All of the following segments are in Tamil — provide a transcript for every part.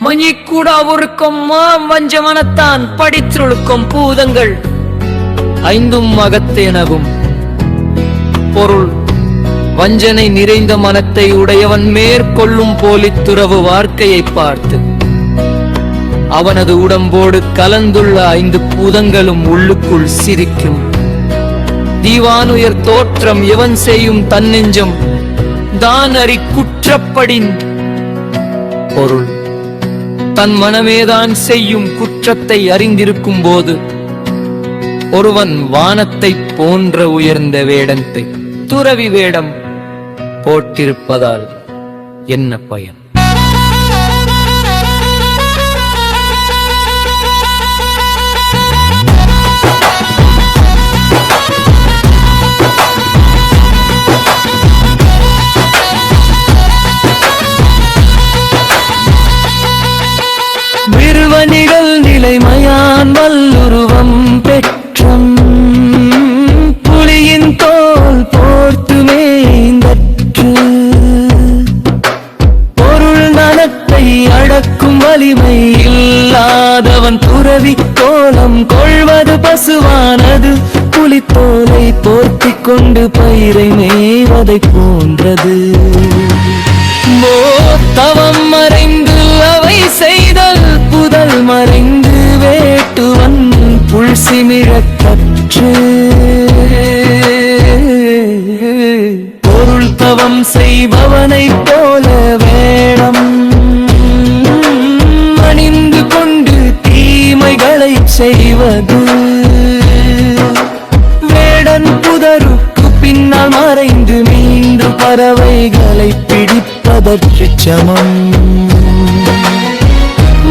மஞ்சிக்கூடாவொருக்கும் வஞ்சமனத்தான் படித்தொழுக்கும் பூதங்கள் ஐந்தும் அகத்தேனகும். பொருள்: வஞ்சனை நிறைந்த மனத்தை உடையவன் மேற்கொள்ளும் போலித்துறவு வாழ்க்கையை பார்த்து அவனது உடம்போடு கலந்துள்ள ஐந்து பூதங்களும் உள்ளுக்குள் சிரிக்கும். தீவானுயர் தோற்றம் எவன் செய்யும் தன்னெஞ்சம் தான் அறி குற்றப்படின். பொருள்: தன் மனமேதான் செய்யும் குற்றத்தை அறிந்திருக்கும் போது ஒருவன் வானத்தை போன்ற உயர்ந்த வேடத்தை துறவி வேடம் போட்டிருப்பதால் என்ன பயன்? விருவனிகள் நிலைமையான் வல்லுருவம் பெற்றும் புலியின் தோல் போர்த்து மேய்ந்தற்று பொருள் நனத்தை அடக்கும் வலிமை இல்லாதவன் துறவி கோலம் கொள்வது பசுவானது புலித்தோலை போர்த்திக் கொண்டு பயிரை மேய்வதை போன்றது. தவம் மறைந்து அவை செய்தல் புதல் மறைந்து வேட்டுவன் புல் சிமிழக் கற்று பொருள் தவம் செய்பவனைப் போல வேடம் அணிந்து கொண்டு தீமைகளை செய்வது. வேடன் புதருக்கு பின்னால் மறைந்து மீண்டு பறவைகளை பிடிப்பதற்கு சமம்.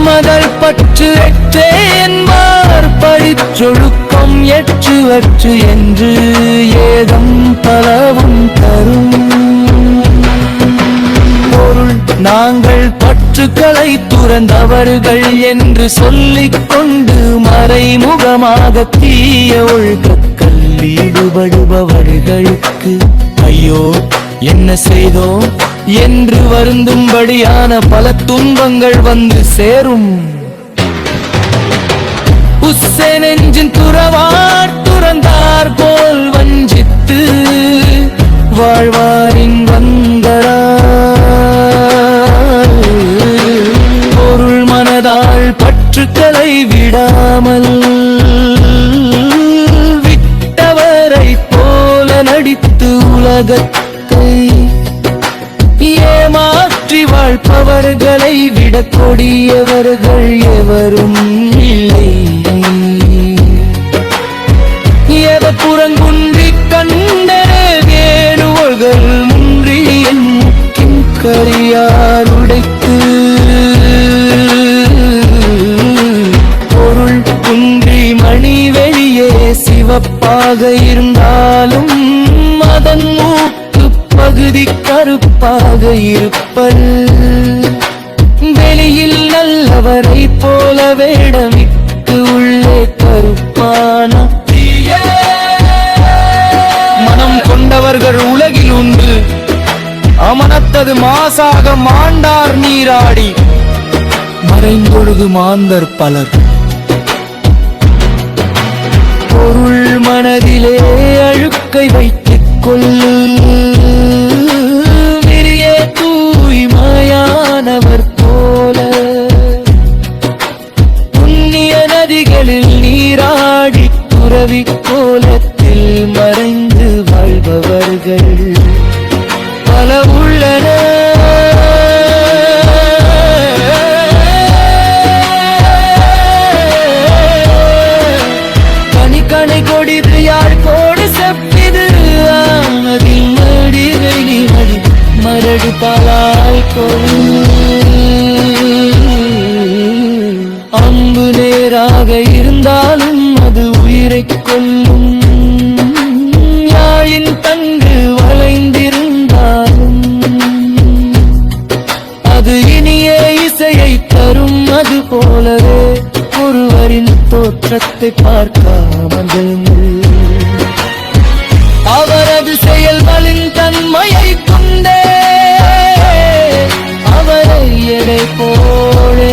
மதல் பற்று எற்றே என்பார் படிச்சொழுக்கம் எற்று அற்று என்று ஏதம் பலவும் தரும். பொருள்: நாங்கள் பற்றுக்களை துறந்தவர்கள் என்று சொல்லிக் கொண்டு மறைமுகமாக தீய ஒழுக்கத்தில் ஈடுபடுபவர்களுக்கு ஐயோ என்ன செய்தோம் என்று வருந்தும்படியான பல துன்பங்கள் வந்து சேரும். உஸ்ஸெனெஞ்சின் துறவார் துறந்தார் போல் வஞ்சித்து வாழ்வாரின் வந்தரால் பொருள் மனதால் பற்றுக்களை விடாமல் விட்டவரை போல நடித்து உலகத்தை ஏமாற்றி வாழ்பவர்களை விட கொடியவர்கள் எவரும் இல்லை. எவர் புறங்குன்றி கண்ட வேணுவர்கள் முன்றி என் முக்கின் கரியார் உடைத்து பொருள் குன்றி மணி வெளியே சிவப்பாக இருந்தாலும் அதன் பகுதி கருப்பாக இருப்பல். வெளியில் நல்லவரை போல வேடமிட்டு உள்ளே கருப்பான மனம் கொண்டவர்கள் உலகில் உண்டு. அமனத்தது மாசாக மாண்டார் நீராடி மறைந்தொழுது மாந்தர் பலர். பொருள் மனதிலே அழுக்கை வைத்துக் கொள்ளு தூய்மையானவர் போல புண்ணிய நதிகளில் நீராடி துறவி கோலத்தில் மறைந்து வாழ்பவர்கள் பல உள்ளன. கனிக்கணை கொடிது யாழ் கோடு செப்பிது அதில் மடிகை மடி மரடு பாலாய் அம்பு நேராக இருந்தாலும் அது உயிரை கொல்லும். யாழின் தங்கு வளைந்திருந்தாலும் அது இனிய இசையை தரும். அது போலவே ஒருவரின் தோற்றத்தை பார்க்காமல் அவரது செயல்களின் தன்மையை கொண்டே அவரை எடை போலே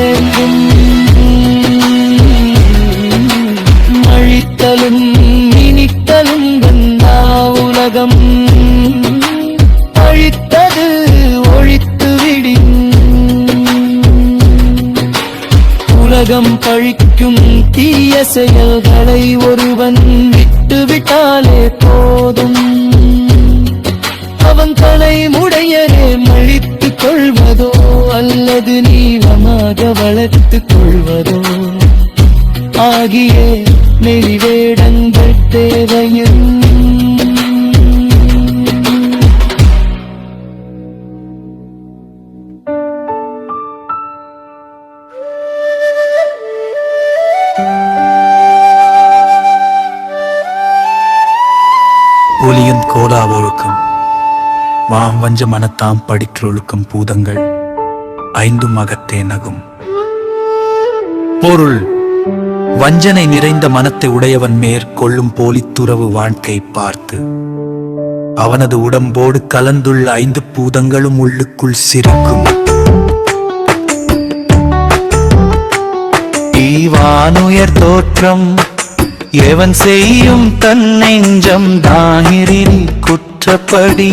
தீய செயல்களை ஒருவன் விட்டுவிட்டாலே போதும். அவன் தலைமுடையரே மழித்துக் கொள்வதோ அல்லது நீளமாக வளர்த்துக் கொள்வதோ ஆகிய நெறிவேடங்கள் தேவையும். ஒலியும் கோலா ஒழுக்கம் வாம் வஞ்ச மனத்தாம் படிற்றொழுக்கம் பூதங்கள் ஐந்தும் அகத்தே நகும். பொருள்: வஞ்சனை நிறைந்த மனத்தை உடையவன் மேற்கொள்ளும் போலித்துறவு வாழ்க்கை பார்த்து அவனது உடம்போடு கலந்துள்ள ஐந்து பூதங்களும் உள்ளுக்குள் சிரிக்கும். ஈவானுயர் தோற்றம் எவன் செய்யும் தன் நெஞ்சம் தாகிரில் குற்றப்படி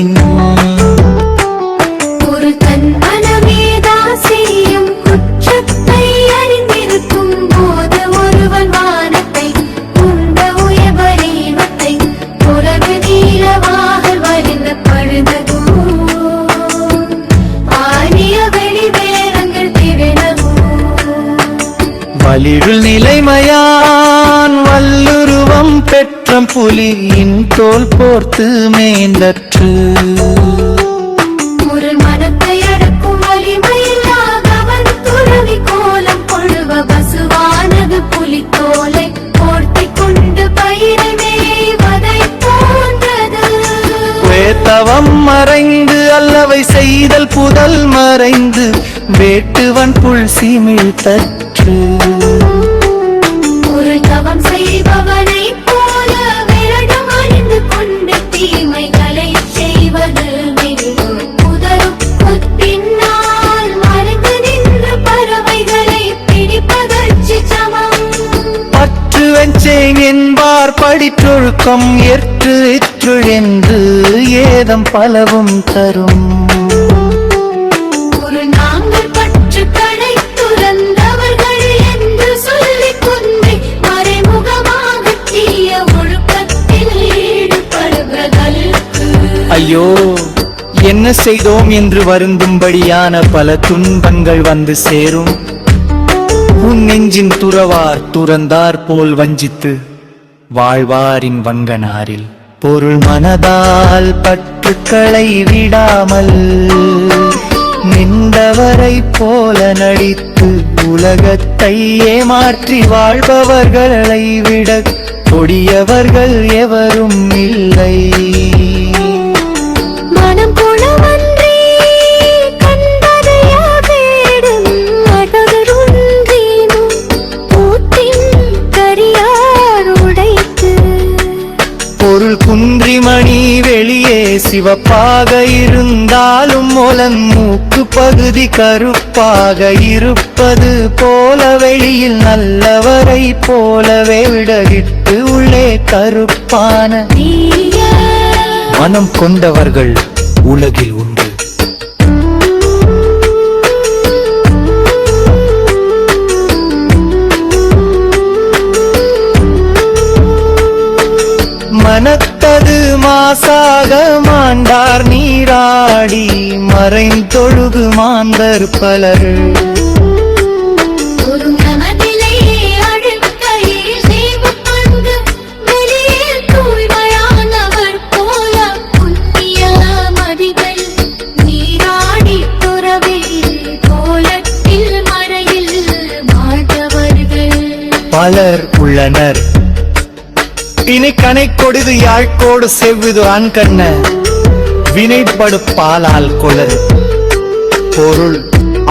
ஒரு தன் மனமேதா செய்யும் குற்றத்தை அறிந்திருக்கும் போது ஒருவன் வானத்தை உண்ட உயபரீமத்தை உலகு நீளமாக வரிந்த பழுதகும் ஆரிய வெளிவேரங்கள் திரளவும். வலிருள் நிலைமையான் வல்லுருவம் பெற்றம் புலியின் தோல் போர்த்து மேந்தற்று. ஒரு மனத்தை அடக்கும் வலிமையில்லாதவன் துறவி கோலம் கொழுவ பசுவானது புலித்தோலை போர்த்திக் கொண்டு பயிரை மேய்வதை போன்றது. வேத்தவம் மறைந்து அல்லவை செய்தல் புதல் மறைந்து வேட்டுவன் புல் சீமிழ் தற்று. ஒரு தவம் செய்பவனை போல விரடம் அறிந்து கொண்டு தீமைகளை செய்வது புதரும் பின்னால் மறைந்து நின்று பறவைகளை பிடிப்பதற்கு சமம். பற்று வெஞ்சேன் என்பார் படிற்றொழுக்கம் ஏற்று இற்றுள் என்று ஏதம் பலவும் தரும். ஒரு நாங்கள் பற்றுக்களை துறந்தவர்கள் என்று சொல்லிக் கொண்டே மறைமுகமாக தீய ஒழுக்கத்தில் ஈடுபடுவதற்கு. ஐயோ, என்ன செய்தோம் என்று வருந்தும்படியான பல துன்பங்கள் வந்து சேரும். உன் நெஞ்சின் துறவார் துறந்தார் போல் வஞ்சித்து வாழ்வாரின் வங்கனாரில் பொருள் மனதால் பற்றுக்களை விடாமல் நின்றவரை போல நடித்து உலகத்தை ஏமாற்றி வாழ்பவர்களை விட கொடியவர்கள் எவரும் இல்லை. மனம் குணமன்றி கண்டதையா தேடும் அழகருந்தீனும் பூத்தின் கரியார் உடைத்து. பொருள் குன்றிமணி வெளியே சிவப்பாக இருந்தாலும் முலன் மூக்கு பகுதி கருப்பாக இருப்பது போல வெளியில் நல்லவரை போலவே விடகிட்டு உள்ளே கருப்பான மனம் கொண்டவர்கள் உலகில் உண்டு. மனத்தது மாசாக மாண்டார் நீராடி மறைந்தொழுகு மாந்தர் பலர். ஒரு மனதிலே அழுக்கையில் சேவப்பந்து வெளியே தூய்மையானவர் போல புண்ணிய மதிகள் நீராடி துறவில் கோலத்தில் மறையில் வாழ்ந்தவர்கள் பலர் உள்ளனர். இனி கனை கொடுது யாழ்கோடு செவ்விது ஆண்கண்ண வினைப்படு பாலால் கொளர். பொருள்: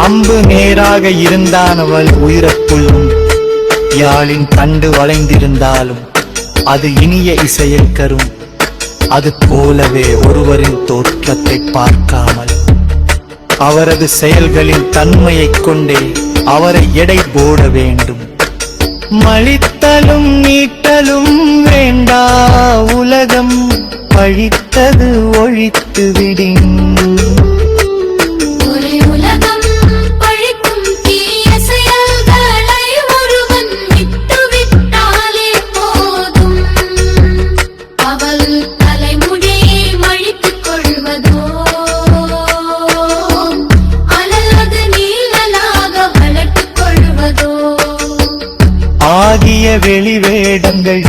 அம்பு நேராக இருந்தானவள் உயிரப்புள்ளும் யாழின் தண்டு வளைந்திருந்தாலும் அது இனிய இசையை கரும். அது போலவே ஒருவரின் தோற்றத்தை பார்க்காமல் அவரது செயல்களின் தன்மையைக் கொண்டே அவரை எடை போட வேண்டும். மழித்தலும் நீட்டலும் வேண்டா உலகம் பழித்தது ஒழித்து விடின். ஒரு உலகம் பழிக்கும் தீய செயல்களை ஒருவன் விட்டுவிட்டால் வெளிவேடங்கள்